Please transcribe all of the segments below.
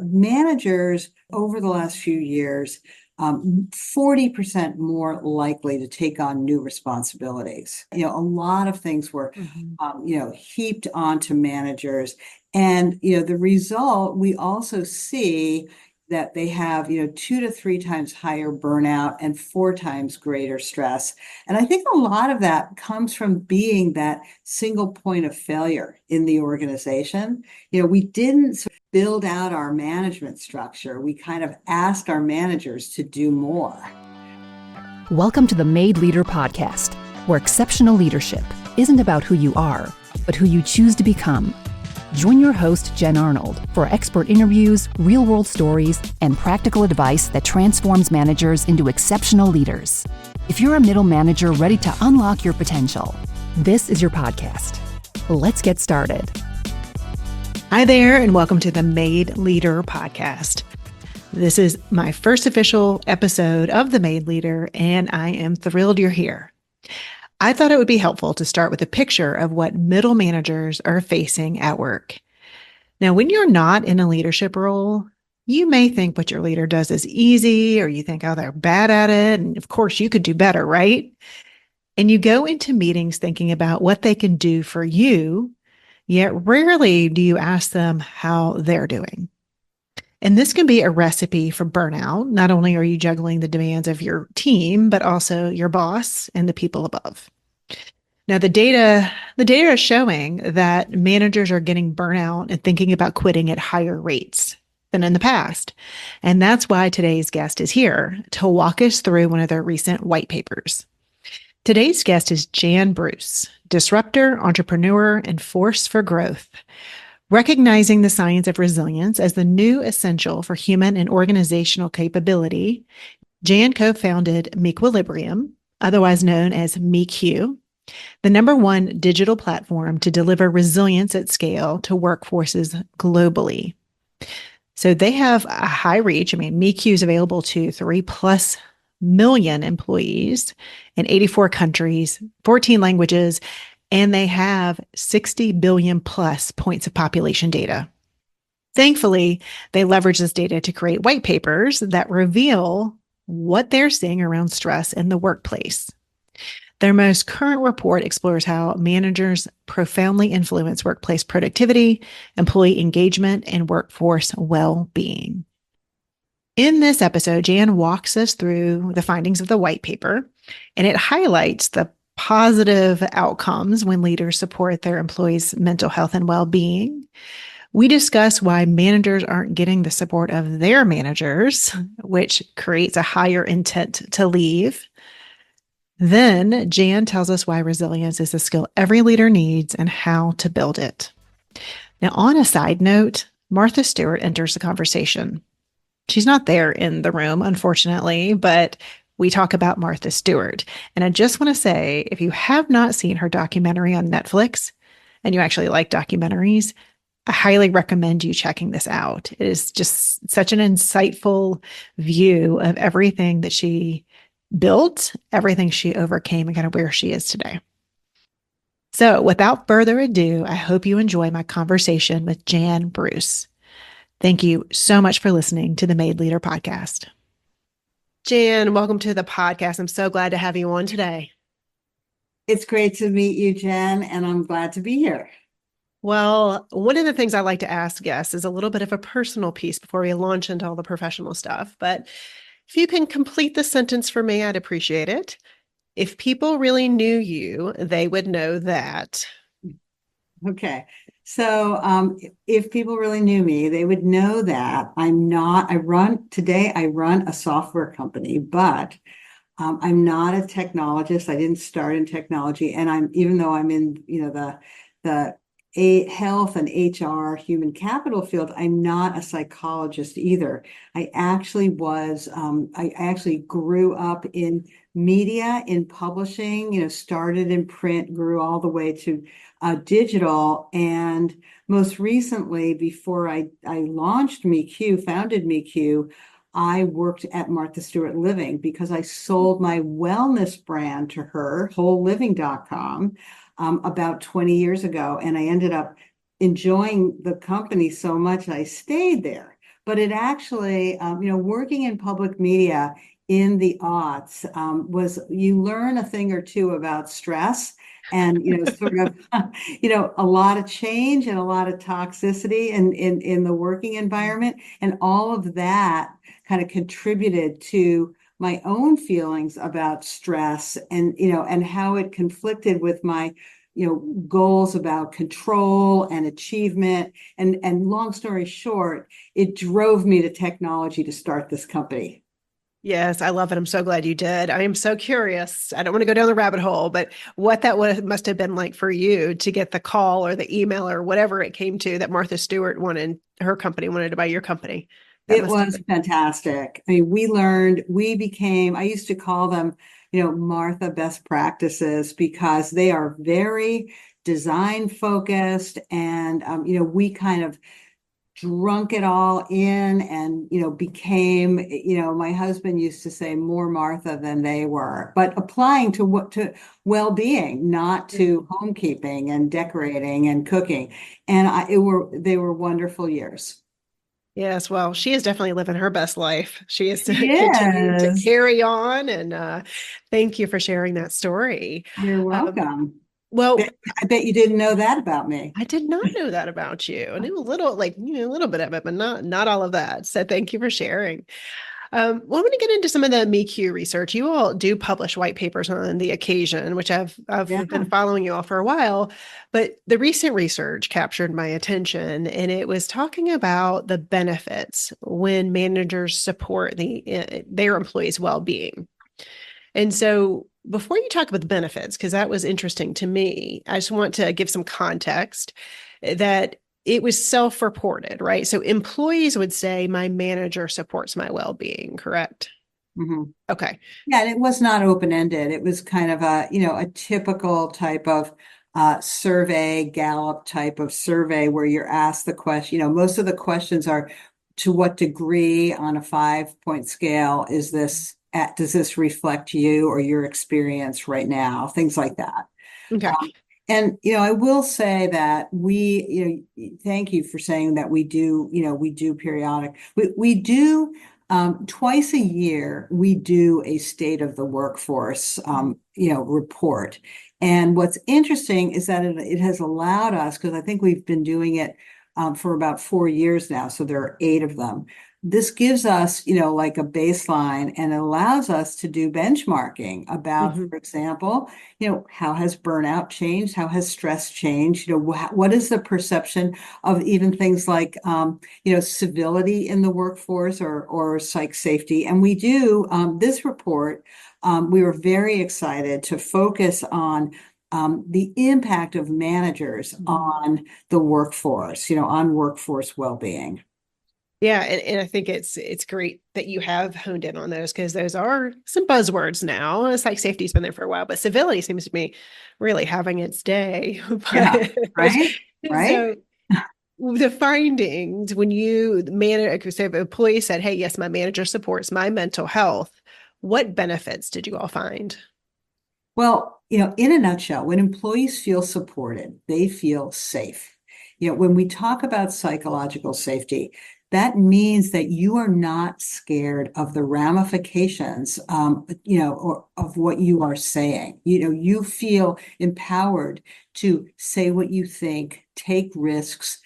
Managers over the last few years, 40% more likely to take on new responsibilities. A lot of things were, heaped onto managers. And, the result, we also see that they have, 2 to 3 times higher burnout and 4 times greater stress. And I think a lot of that comes from being that single point of failure in the organization. We didn't build out our management structure. We kind of asked our managers to do more. Welcome to the Made Leader podcast, where exceptional leadership isn't about who you are, but who you choose to become. Join your host, Jen Arnold, for expert interviews, real-world stories, and practical advice that transforms managers into exceptional leaders. If you're a middle manager ready to unlock your potential, this is your podcast. Let's get started. Hi there, and welcome to the Made Leader podcast. This is my first official episode of the Made Leader, and I am thrilled you're here. I thought it would be helpful to start with a picture of what middle managers are facing at work. Now, when you're not in a leadership role, you may think what your leader does is easy, or you think, oh, they're bad at it. And of course, you could do better, right? And you go into meetings thinking about what they can do for you, yet rarely do you ask them how they're doing. And this can be a recipe for burnout. Not only are you juggling the demands of your team, but also your boss and the people above. Now, the data is showing that managers are getting burnout and thinking about quitting at higher rates than in the past. And that's why today's guest is here to walk us through one of their recent white papers. Today's guest is Jan Bruce, disruptor, entrepreneur, and force for growth. Recognizing the science of resilience as the new essential for human and organizational capability, Jan co-founded Mequilibrium, otherwise known as MEQ, the #1 digital platform to deliver resilience at scale to workforces globally. So they have a high reach. MEQ is available to 3+ million employees in 84 countries, 14 languages, and they have 60 billion plus points of population data. Thankfully, they leverage this data to create white papers that reveal what they're seeing around stress in the workplace. Their most current report explores how managers profoundly influence workplace productivity, employee engagement, and workforce well-being. In this episode, Jan walks us through the findings of the white paper, and it highlights the positive outcomes when leaders support their employees' mental health and well-being. We discuss why managers aren't getting the support of their managers, which creates a higher intent to leave. Then Jan tells us why resilience is a skill every leader needs and how to build it. Now, on a side note, Martha Stewart enters the conversation. She's not there in the room, unfortunately, but we talk about Martha Stewart. And I just want to say, if you have not seen her documentary on Netflix, and you actually like documentaries, I highly recommend you checking this out. It is just such an insightful view of everything that she built, everything she overcame, and kind of where she is today. So without further ado, I hope you enjoy my conversation with Jan Bruce. Thank you so much for listening to the Made Leader podcast. Jan, welcome to the podcast. I'm so glad to have you on today. It's great to meet you, Jen, and I'm glad to be here. Well, one of the things I like to ask guests is a little bit of a personal piece before we launch into all the professional stuff. But if you can complete the sentence for me, I'd appreciate it. If people really knew you, they would know that. Okay. So if people really knew me, they would know that I run a software company, but I'm not a technologist. I didn't start in technology. And even though I'm in, the health and HR human capital field, I'm not a psychologist either. I actually grew up in media, in publishing, started in print, grew all the way to digital. And most recently, before I launched MEQ, founded MEQ, I worked at Martha Stewart Living because I sold my wellness brand to her, wholeliving.com, about 20 years ago. And I ended up enjoying the company so much I stayed there. but it actually, working in public media in the aughts, was you learn a thing or two about stress and, sort of, a lot of change and a lot of toxicity in the working environment. And all of that kind of contributed to my own feelings about stress and how it conflicted with my goals about control and achievement. And long story short, it drove me to technology to start this company. Yes, I love it. I'm so glad you did. I am so curious. I don't want to go down the rabbit hole, but what that must have been like for you to get the call or the email or whatever it came to that Martha Stewart her company wanted to buy your company. That It must have was been. fantastic. I mean, I used to call them, Martha best practices because they are very design focused and, we kind of drunk it all in and became my husband used to say more Martha than they were, but applying to well-being, not to homekeeping and decorating and cooking. And they were wonderful years. Yes, well, she is definitely living her best life. She is continuing to Yes, carry on, and thank you for sharing that story. you're Um, welcome. well, I bet you didn't know that about me. I did not know that about you. I knew a little, a little bit of it, but not all of that. So thank you for sharing. Well, I'm going to get into some of the MeQ research. You all do publish white papers on the occasion, which I've Yeah. been following you all for a while. But the recent research captured my attention, and it was talking about the benefits when managers support their employees' well-being. And so, before you talk about the benefits, because that was interesting to me, I just want to give some context that it was self-reported, right? So employees would say, my manager supports my well-being, correct? Hmm. Okay. Yeah, and it was not open-ended. It was kind of a typical type of survey, Gallup type of survey where you're asked the question, most of the questions are to what degree on a 5-point scale does this reflect you or your experience right now? Things like that. Okay. And, I will say that thank you for saying that we do periodic. We do twice a year, we do a state of the workforce, report. And what's interesting is that it has allowed us, because I think we've been doing it for about 4 years now, so there are 8 of them. This gives us, like a baseline and it allows us to do benchmarking about, Mhm. for example, how has burnout changed? How has stress changed? What is the perception of even things like, civility in the workforce or psych safety? And we do this report. We were very excited to focus on the impact of managers on the workforce, on workforce well-being. Yeah, and I think it's great that you have honed in on those because those are some buzzwords now. It's like safety's been there for a while, but civility seems to be really having its day. Yeah, But right, right. so the findings when you manage, say, if an employee said, "Hey, yes, my manager supports my mental health," what benefits did you all find? Well, in a nutshell, when employees feel supported, they feel safe. When we talk about psychological safety, that means that you are not scared of the ramifications, or of what you are saying. You feel empowered to say what you think, take risks,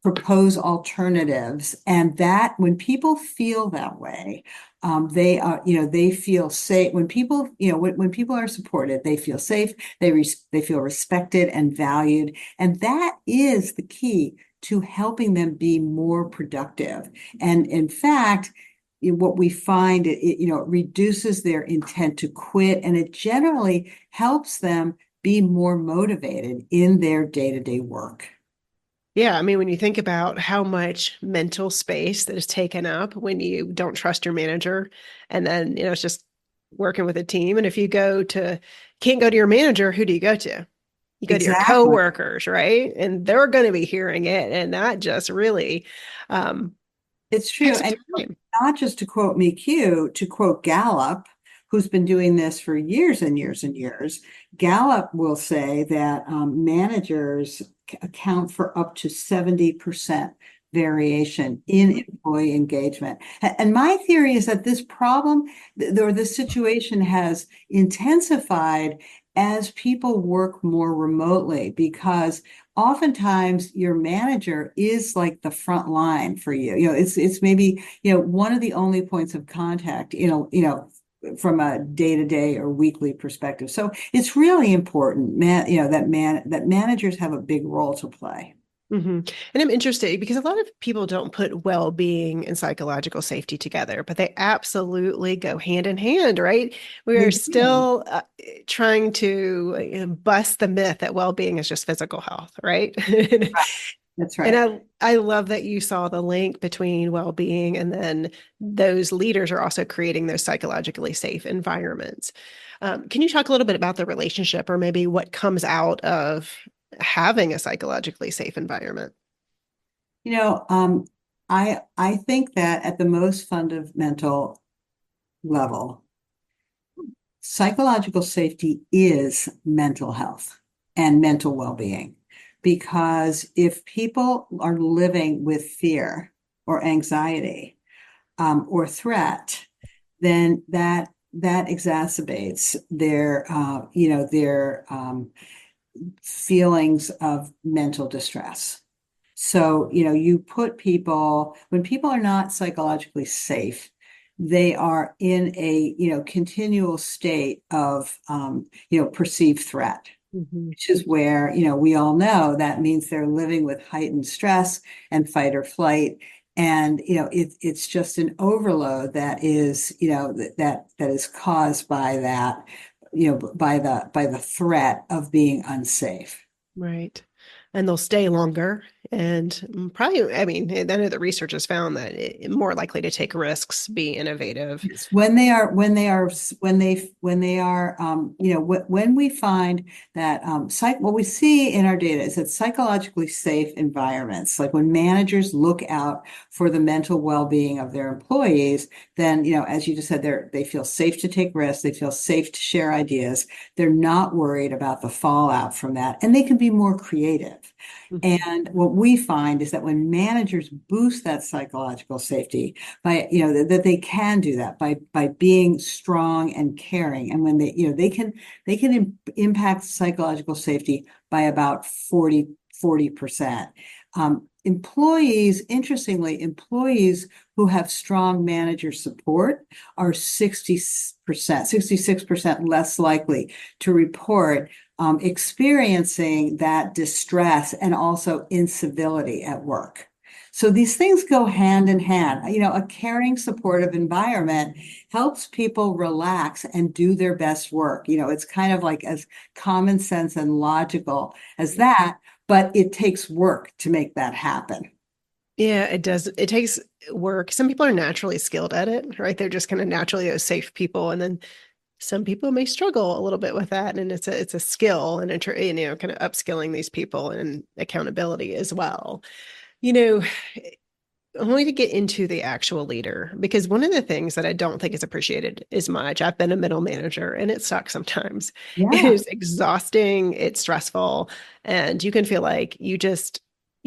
propose alternatives. And that when people feel that way, they feel safe. When people, when people are supported, they feel safe, they feel respected and valued. And that is the key to helping them be more productive. And in fact, what we find, it reduces their intent to quit, and it generally helps them be more motivated in their day-to-day work. Yeah, I mean, when you think about how much mental space that is taken up when you don't trust your manager, and then, it's just working with a team. And if can't go to your manager, who do you go to? You go to your Exactly. coworkers, right? And they're going to be hearing it. And that just really um, It's true. takes And time. not just to quote MeQ, to quote Gallup, who's been doing this for years and years and years, Gallup will say that managers account for up to 70% variation in employee engagement. And my theory is that this problem or this situation has intensified as people work more remotely, because oftentimes your manager is like the front line for you. It's maybe, one of the only points of contact, from a day-to-day or weekly perspective. So it's really important, that managers have a big role to play. And I'm interested because a lot of people don't put well-being and psychological safety together, but they absolutely go hand in hand, right? We're still trying to bust the myth that well-being is just physical health, right? That's right. And I love that you saw the link between well-being and then those leaders are also creating those psychologically safe environments. Can you talk a little bit about the relationship or maybe what comes out of having a psychologically safe environment? I think that at the most fundamental level, psychological safety is mental health and mental well-being. Because if people are living with fear or anxiety or threat, then that exacerbates their feelings of mental distress. So, you put people, when people are not psychologically safe, they are in a, continual state of, perceived threat, which is where, we all know that means they're living with heightened stress and fight or flight. And, it's just an overload that is, that is caused by that, by the threat of being unsafe. Right. And they'll stay longer and probably, I mean, I know the research has found that more likely to take risks, be innovative. When we find that, what we see in our data is that psychologically safe environments, like when managers look out for the mental well-being of their employees, then, as you just said, they feel safe to take risks. They feel safe to share ideas. They're not worried about the fallout from that, and they can be more creative. And what we find is that when managers boost that psychological safety by, that they can do that by being strong and caring. And when they can impact psychological safety by about 40%. Interestingly, employees who have strong manager support are 66% less likely to report experiencing that distress and also incivility at work. So these things go hand in hand. A caring, supportive environment helps people relax and do their best work. It's kind of like as common sense and logical as that, but it takes work to make that happen. Yeah, it does. It takes work. Some people are naturally skilled at it, right? They're just kind of naturally those safe people. And then some people may struggle a little bit with that. And it's a skill and, kind of upskilling these people and accountability as well. I wanted to get into the actual leader because one of the things that I don't think is appreciated as much, I've been a middle manager and it sucks sometimes. Yeah. It is exhausting, it's stressful, and you can feel like you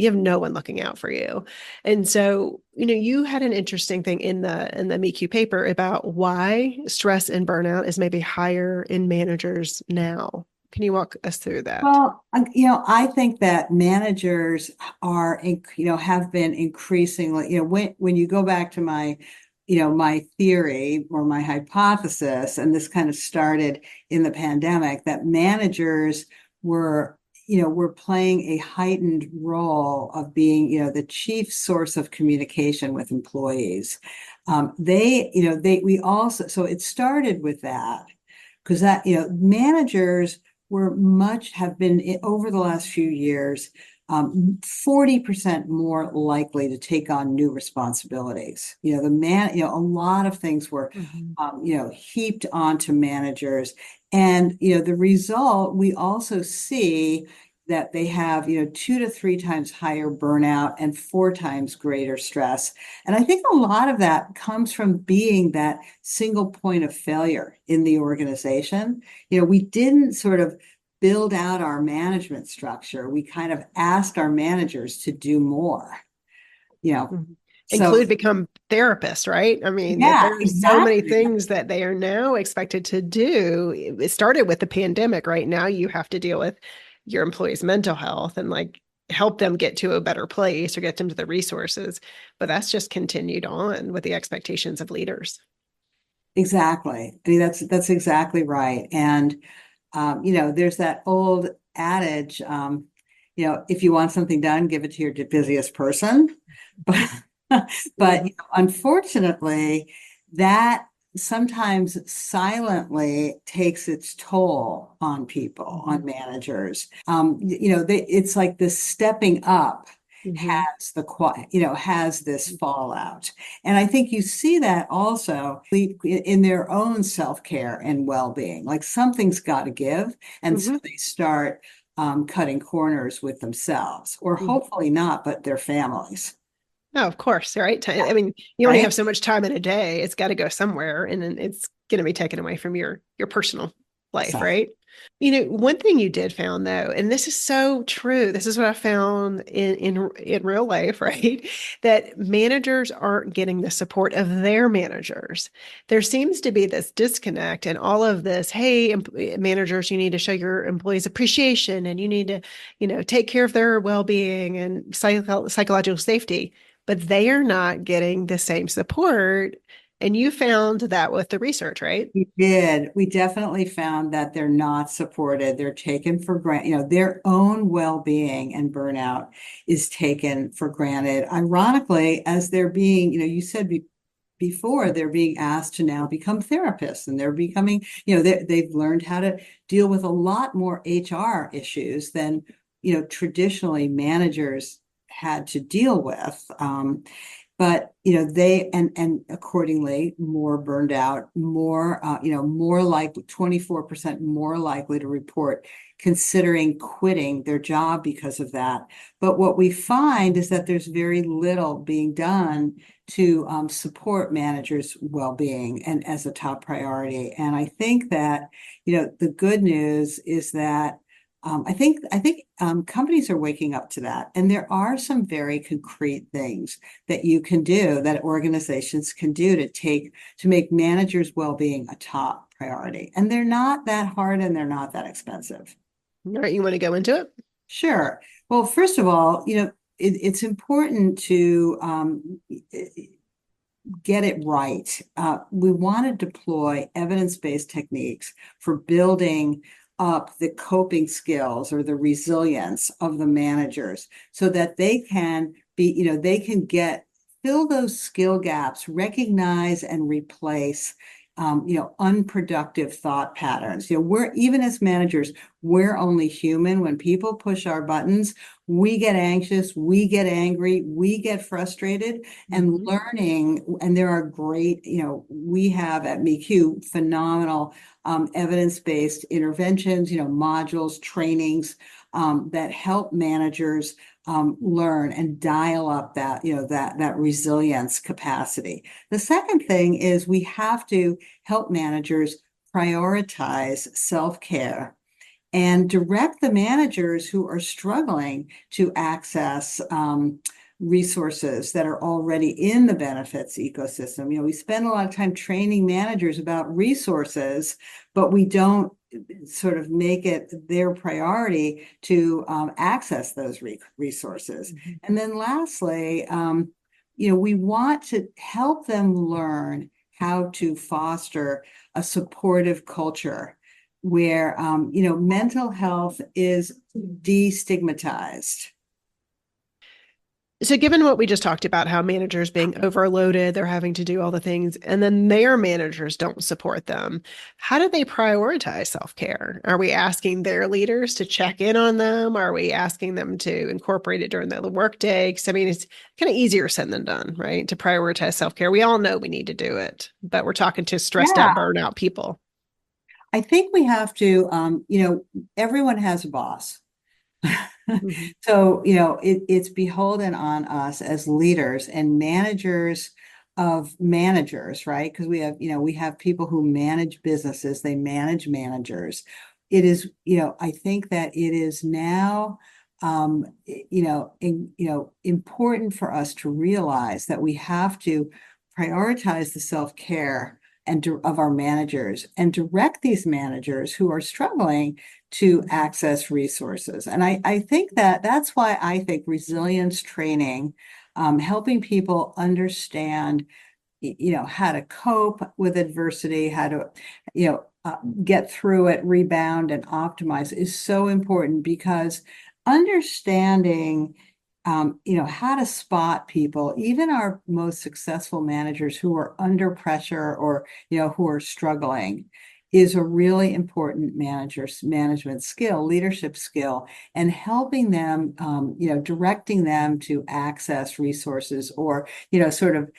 have no one looking out for you. And so, you had an interesting thing in the MEQ paper about why stress and burnout is maybe higher in managers now. Can you walk us through that? Well, I think that managers have been increasingly, when you go back to my theory or my hypothesis, and this kind of started in the pandemic, that managers were playing a heightened role of being, the chief source of communication with employees. So it started with that, because managers have been over the last few years 40% more likely to take on new responsibilities. A lot of things were heaped onto managers, and the result, we also see that they have 2 to 3 times higher burnout and 4 times greater stress. And I think a lot of that comes from being that single point of failure in the organization. We didn't sort of build out our management structure. We kind of asked our managers to do more. you know, Mhm. so Include become therapists, right? I mean, that yeah, there's so many exactly. things that they are now expected to do. It started with the pandemic, right? Now you have to deal with your employees' mental health and like help them get to a better place or get them to the resources. But that's just continued on with the expectations of leaders. Exactly. I mean, that's exactly right. And there's that old adage, if you want something done, give it to your busiest person. But but Mhm. unfortunately, that sometimes silently takes its toll on people, on Mhm. managers. It's like the stepping up Mhm. has has this fallout. And I think you see that also in their own self-care and well-being. Like something's got to give. And so Mhm. they start cutting corners with themselves, or Mhm. hopefully not, but their families. No, of course, right? Yeah, I mean, you only right? have so much time in a day. It's got to go somewhere, and then it's going to be taken away from your personal life, Exactly. right? One thing you did found though, and this is so true. This is what I found in real life, right? That managers aren't getting the support of their managers. There seems to be this disconnect and all of this, hey, managers, you need to show your employees appreciation and you need to, take care of their well-being and psychological safety, but they are not getting the same support. And you found that with the research, right? We did. We definitely found that they're not supported. They're taken for granted. Their own well-being and burnout is taken for granted. Ironically, as they're being, you said before, they're being asked to now become therapists, and they're becoming, they've learned how to deal with a lot more HR issues than, traditionally managers had to deal with. But they and accordingly more burned out, more more likely, 24% more likely to report considering quitting their job because of that. But what we find is that there's very little being done to support managers' well-being and as a top priority. And I think that the good news is that I think companies are waking up to that, and there are some very concrete things that you can do, that organizations can do to make managers' well-being a top priority. And they're not that hard and they're not that expensive. All right, you want to go into it? Sure. Well, first of all, it's important to get it right. We want to deploy evidence-based techniques for building up the coping skills or the resilience of the managers so that they can they can fill those skill gaps, recognize and replace unproductive thought patterns. We're, even as managers, we're only human. When people push our buttons, we get anxious, we get angry, we get frustrated. And Mhm. learning, and there are great, we have at MeQ phenomenal evidence-based interventions, modules, trainings that help managers learn and dial up that resilience capacity. The second thing is we have to help managers prioritize self-care and direct the managers who are struggling to access resources that are already in the benefits ecosystem. We spend a lot of time training managers about resources, but we don't sort of make it their priority to access those resources. Mhm. And then lastly, we want to help them learn how to foster a supportive culture where mental health is destigmatized. So, given what we just talked about, how managers being overloaded, they're having to do all the things, and then their managers don't support them, how do they prioritize self care? Are we asking their leaders to check in on them? Are we asking them to incorporate it during the workday? Because I mean, it's kind of easier said than done, right? To prioritize self care. We all know we need to do it, but we're talking to stressed Yeah, out, burnout people. I think we have to, everyone has a boss. Mhm. So, it's beholden on us as leaders and managers of managers, right? Because we have people who manage businesses, they manage managers. It is, I think that it is now important for us to realize that we have to prioritize the self-care of our managers and direct these managers who are struggling to access resources. And I think that's why I think resilience training, helping people understand, how to cope with adversity, how to, get through it, rebound, and optimize is so important, because understanding, how to spot people, even our most successful managers who are under pressure or, who are struggling, is a really important management skill, leadership skill, and helping them, directing them to access resources, or, sort of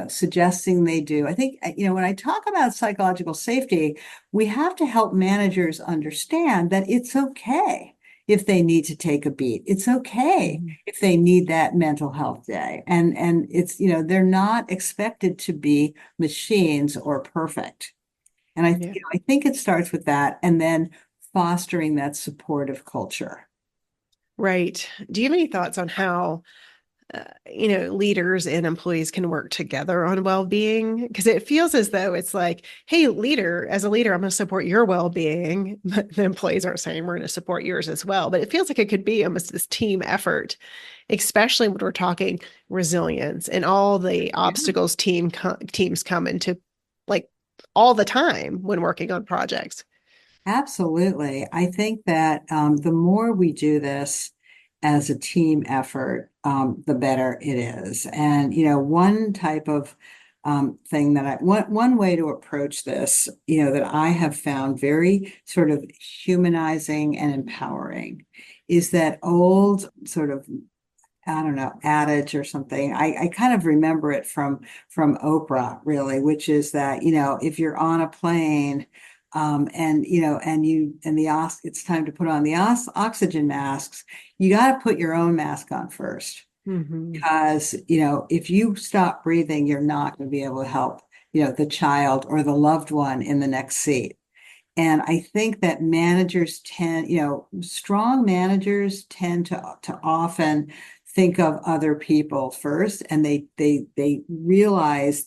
suggesting they do. I think, when I talk about psychological safety, we have to help managers understand that it's okay if they need to take a beat. It's okay if they need that mental health day. And it's, they're not expected to be machines or perfect. And I think it starts with that, and then fostering that supportive culture. Right. Do you have any thoughts on how leaders and employees can work together on well-being? Because it feels as though it's like, hey, as a leader, I'm going to support your well-being, but the employees aren't saying we're going to support yours as well. But it feels like it could be almost this team effort, especially when we're talking resilience and all the obstacles teams come into, like, all the time when working on projects. Absolutely. I think that the more we do this as a team effort, the better it is. And, one type of thing one way to approach this, that I have found very sort of humanizing and empowering, is that old sort of, I don't know, adage or something. I kind of remember it from Oprah, really, which is that, if you're on a plane, and it's time to put on the oxygen masks, you got to put your own mask on first. Because, if you stop breathing, you're not going to be able to help, the child or the loved one in the next seat. And I think that strong managers tend to often think of other people first, and they realize,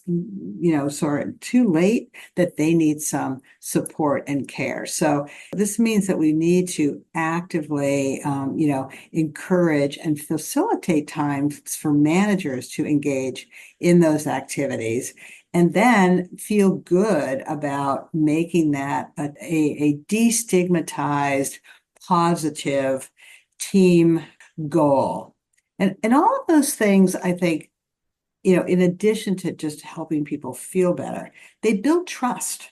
sort of too late, that they need some support and care. So this means that we need to actively, encourage and facilitate times for managers to engage in those activities, and then feel good about making that a destigmatized, positive team goal. And all of those things, I think, in addition to just helping people feel better, they build trust.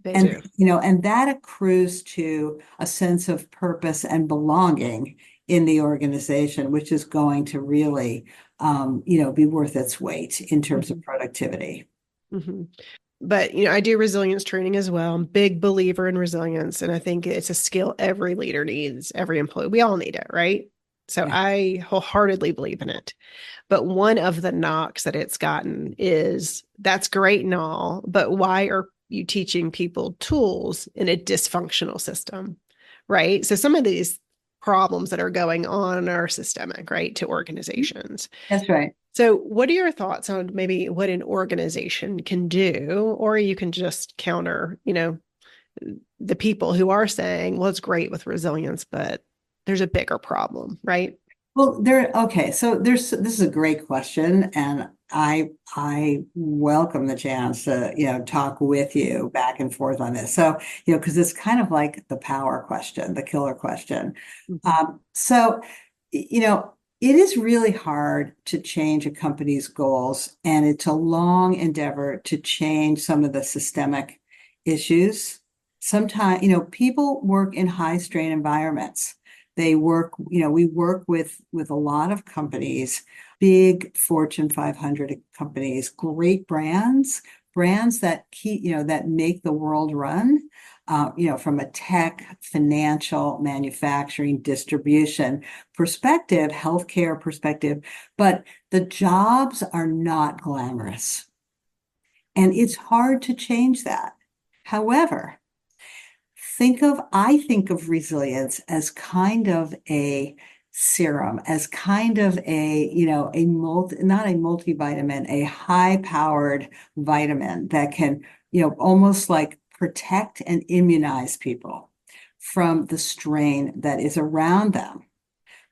They do. And that accrues to a sense of purpose and belonging in the organization, which is going to really, be worth its weight in terms of productivity. But, I do resilience training as well. I'm a big believer in resilience. And I think it's a skill every leader needs, every employee. We all need it, right? So Yeah. I wholeheartedly believe in it. But one of the knocks that it's gotten is, that's great and all, but why are you teaching people tools in a dysfunctional system, right? So some of these problems that are going on are systemic, right, to organizations. That's right. So what are your thoughts on maybe what an organization can do, or you can just counter, the people who are saying, well, it's great with resilience, but there's a bigger problem, right? Well, so this is a great question, and I welcome the chance to, talk with you back and forth on this. So, because it's kind of like the power question, the killer question. So, it is really hard to change a company's goals, and it's a long endeavor to change some of the systemic issues. Sometimes, people work in high strain environments. We work with a lot of companies, big Fortune 500 companies, great brands that that make the world run, from a tech, financial, manufacturing, distribution perspective, healthcare perspective, but the jobs are not glamorous. And it's hard to change that. However, I think of resilience as kind of a serum, as kind of not a multivitamin, a high-powered vitamin that can, almost like protect and immunize people from the strain that is around them.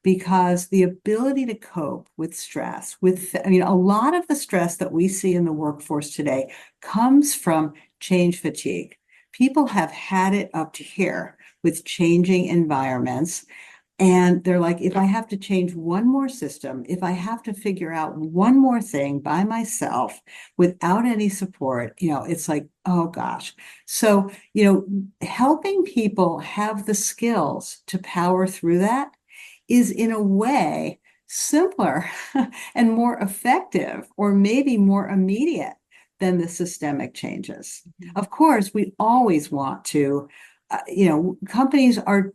Because the ability to cope with stress, a lot of the stress that we see in the workforce today comes from change fatigue. People have had it up to here with changing environments. And they're like, if I have to change one more system, if I have to figure out one more thing by myself without any support, it's like, oh gosh. So, helping people have the skills to power through that is in a way simpler and more effective, or maybe more immediate than the systemic changes. Of course, we always want to, companies are,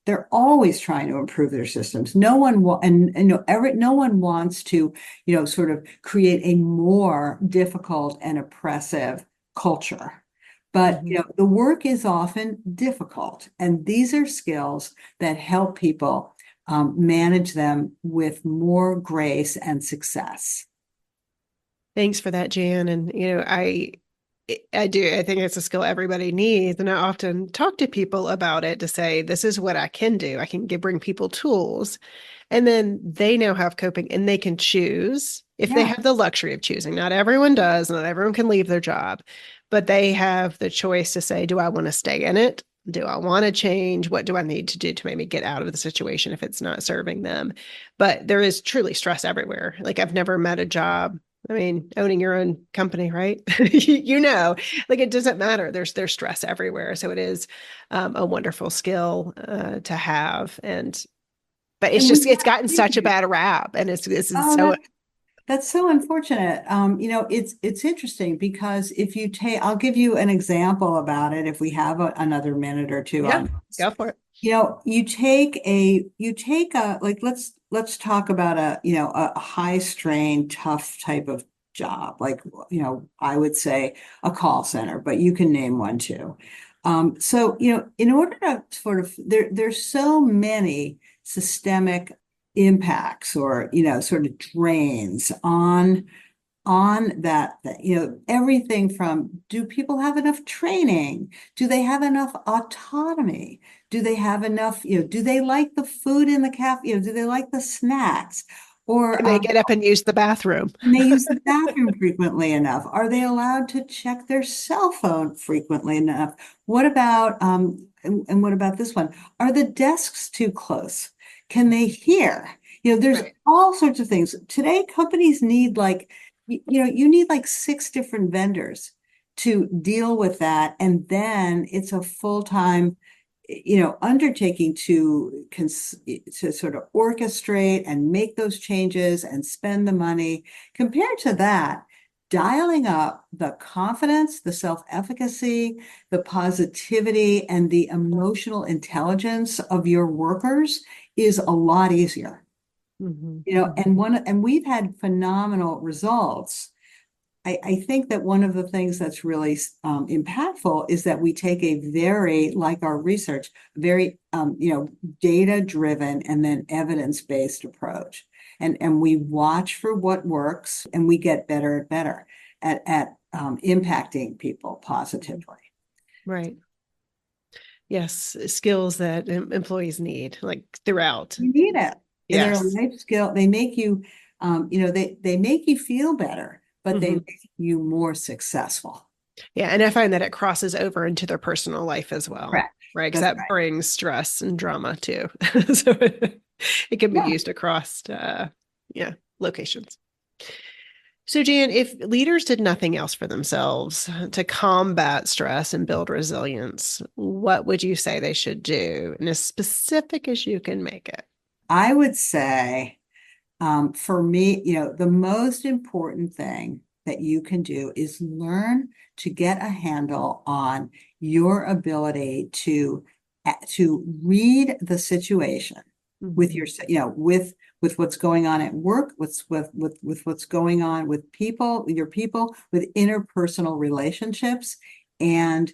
they're always trying to improve their systems. No one no one wants to, sort of create a more difficult and oppressive culture. But the work is often difficult, and these are skills that help people manage them with more grace and success. Thanks for that, Jan. And, I do. I think it's a skill everybody needs. And I often talk to people about it to say, this is what I can do. I can bring people tools, and then they now have coping, and they can choose if they have the luxury of choosing. Not everyone does. Not everyone can leave their job, but they have the choice to say, do I want to stay in it? Do I want to change? What do I need to do to maybe get out of the situation if it's not serving them? But there is truly stress everywhere. Like, I've never met a job. I mean, owning your own company, right? Like, it doesn't matter. There's stress everywhere. So it is a wonderful skill to have. But it's gotten such a bad rap, and it's so. That's so unfortunate. It's interesting because I'll give you an example about it if we have another minute or two on. Go for it. Let's talk about a high strain, tough type of job. Like, I would say a call center, but you can name one too. So, in order to sort of, there's so many systemic impacts, or, sort of drains on that thing. Everything from, do people have enough training? Do they have enough autonomy? Do they have enough, do they like the food in the cafe? Do they like the snacks? Or can they get up and use the bathroom? Can they use the bathroom frequently enough? Are they allowed to check their cell phone frequently enough? What about, and what about this one? Are the desks too close? Can they hear? There's all sorts of things. Today, companies need you need like 6 different vendors to deal with that. And then it's a full-time, undertaking to sort of orchestrate and make those changes and spend the money. Compared to that, dialing up the confidence, the self-efficacy, the positivity, and the emotional intelligence of your workers is a lot easier. And we've had phenomenal results. I think that one of the things that's really impactful is that we take a very, like our research, very data-driven and then evidence-based approach, and we watch for what works, and we get better and better at impacting people positively. Right. Yes, skills that employees need, like, throughout. You need it. Yes. And they're a life skill. They make you, they make you feel better, but they make you more successul. Yeah, and I find that it crosses over into their personal life as well. Correct. Right, because that brings stress and drama too. So it can be used across, locations. So, Jan, if leaders did nothing else for themselves to combat stress and build resilience, what would you say they should do, and as specific as you can make it? I would say, for me, the most important thing that you can do is learn to get a handle on your ability to read the situation with your, with what's going on at work, with what's going on with your people, with interpersonal relationships, and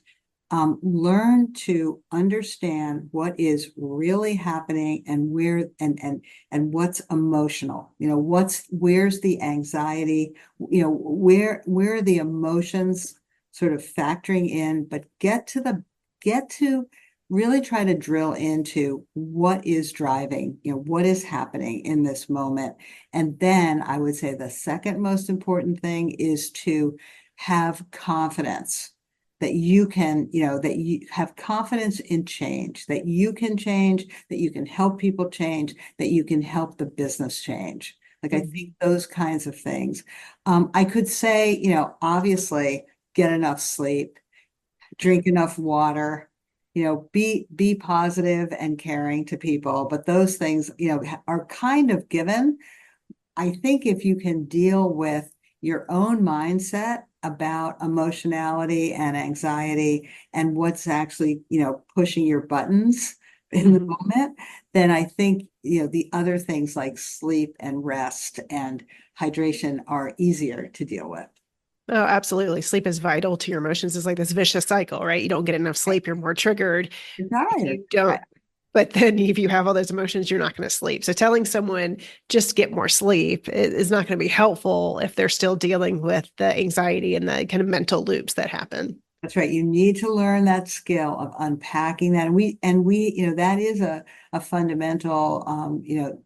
learn to understand what is really happening and where and what's emotional. Where's the anxiety, where are the emotions sort of factoring in, but get to really try to drill into what is driving, what is happening in this moment. And then I would say the second most important thing is to have confidence that you can, that you have confidence in change, that you can change, that you can help people change, that you can help the business change. Like, I think those kinds of things. I could say, obviously get enough sleep, drink enough water, be positive and caring to people. But those things, are kind of given. I think if you can deal with your own mindset about emotionality and anxiety and what's actually, pushing your buttons in the moment, then I think, the other things like sleep and rest and hydration are easier to deal with. Oh, absolutely. Sleep is vital to your emotions. It's like this vicious cycle, right? You don't get enough sleep, you're more triggered. If Right. you don't, but then if you have all those emotions, you're not going to sleep. So telling someone just get more sleep is not going to be helpful if they're still dealing with the anxiety and the kind of mental loops that happen. That's right. You need to learn that skill of unpacking that. And we, that is a fundamental,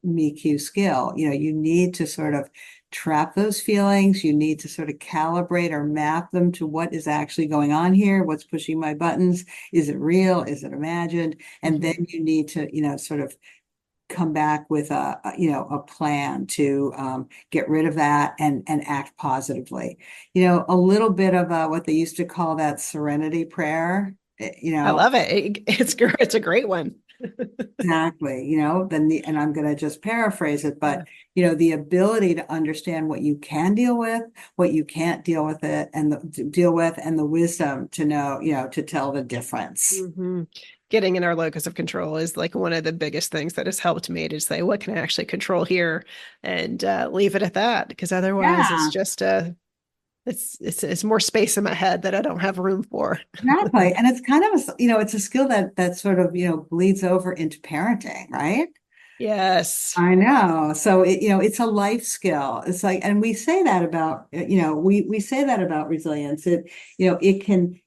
MeQ skill. You need to sort of trap those feelings. You need to sort of calibrate or map them to what is actually going on here. What's pushing my buttons? Is it real? Is it imagined? And then you need to, sort of come back with a plan to get rid of that and act positively. A little bit of what they used to call that serenity prayer. I love it. It's a great one. Exactly. And I'm going to just paraphrase it, but the ability to understand what you can deal with, what you can't deal with it, and the wisdom to know, to tell the difference. Getting in our locus of control is like one of the biggest things that has helped me to say, what can I actually control here, and leave it at that. Because otherwise it's Yeah. just it's more space in my head that I don't have room for. Exactly. And it's kind of it's a skill that sort of, bleeds over into parenting, right? Yes. I know. So it's a life skill. It's like, and we say that about, we say that about resilience. It can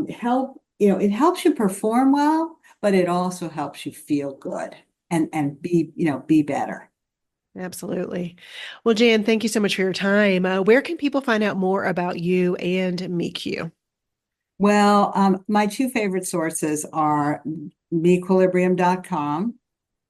help, it helps you perform well, but it also helps you feel good and be better. Absolutely. Well, Jan, thank you so much for your time. Where can people find out more about you and MeQ? Well, my two favorite sources are meequilibrium.com.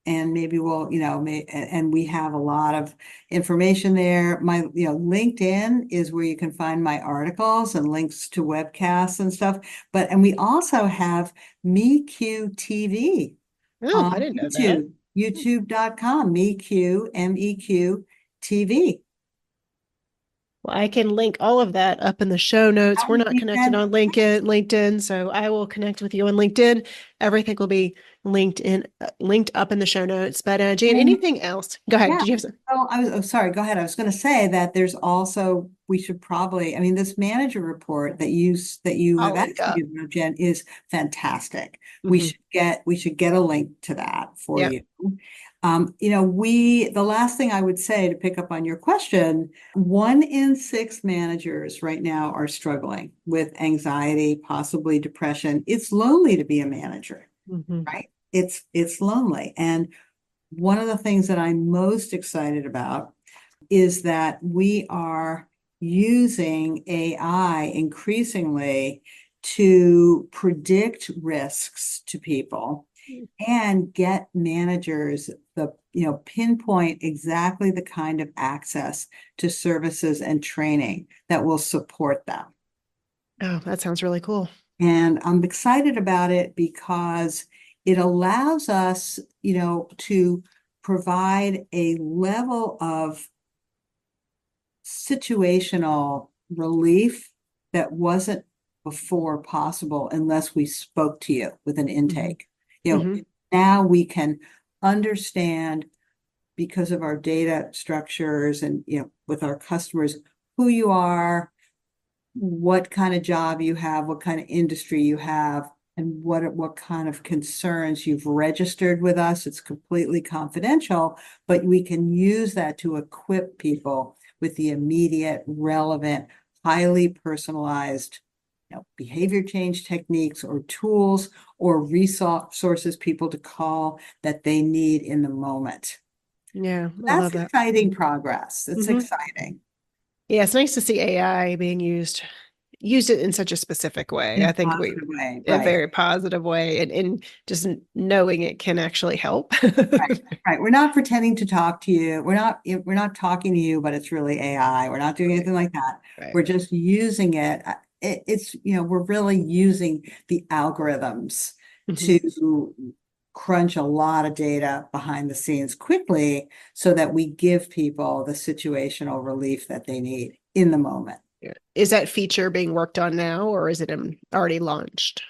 And maybe we'll, and we have a lot of information there. My, LinkedIn is where you can find my articles and links to webcasts and stuff. And we also have MeQ TV Oh, I on didn't know that. YouTube, youtube.com, MeQ, MEQ TV. Well, I can link all of that up in the show notes. That We're would not be connected on fantastic. LinkedIn, so I will connect with you on LinkedIn. Everything will be linked up in the show notes. But Jan, anything else? Go ahead. Yeah. Did you have some? Oh, sorry, go ahead. I was going to say that there's also, we should probably, I mean, this manager report that you have I'll link asked me up. about, Jen, is fantastic. We Mhm. should get a link to that for Yep. you. The last thing I would say to pick up on your question, 1 in 6 managers right now are struggling with anxiety, possibly depression. It's lonely to be a manager, Mhm. right? It's lonely. And one of the things that I'm most excited about is that we are using AI increasingly to predict risks to people and get managers pinpoint exactly the kind of access to services and training that will support them. Oh, that sounds really cool. And I'm excited about it because it allows us, to provide a level of situational relief that wasn't before possible unless we spoke to you with an Mhm. intake. Mhm. Now we can understand, because of our data structures and, with our customers, who you are, what kind of job you have, what kind of industry you have, and what kind of concerns you've registered with us. It's completely confidential, but we can use that to equip people with the immediate, relevant, highly personalized, behavior change techniques or tools or resources people to call that they need in the moment. Yeah, I love That's that. exciting progress. It's Mhm. exciting. Yeah, it's nice to see AI being used it in such a specific way. In I a think positive way, a right? very positive way, and just knowing it can actually help. Right, right. We're not pretending to talk to you. We're not talking to you, but it's really AI. We're not doing Right, anything like that. right. We're just using it. We're really using the algorithms Mhm. to crunch a lot of data behind the scenes quickly so that we give people the situational relief that they need in the moment. Yeah. Is that feature being worked on now, or is it already launched?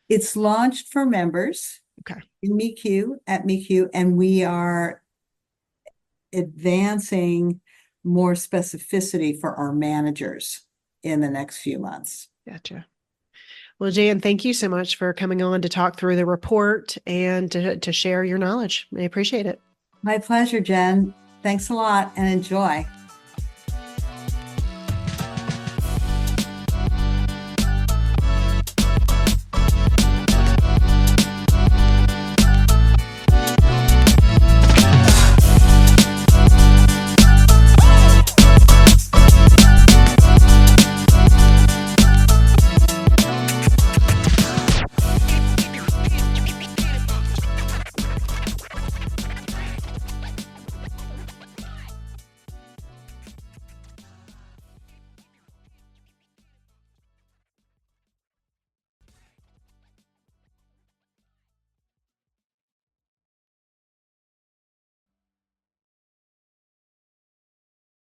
It's launched for members Okay. in MeQ at MeQ, and we are advancing more specificity for our managers in the next few months. Gotcha. Well, Jan, thank you so much for coming on to talk through the report and to share your knowledge. I appreciate it. My pleasure, Jen. Thanks a lot and enjoy.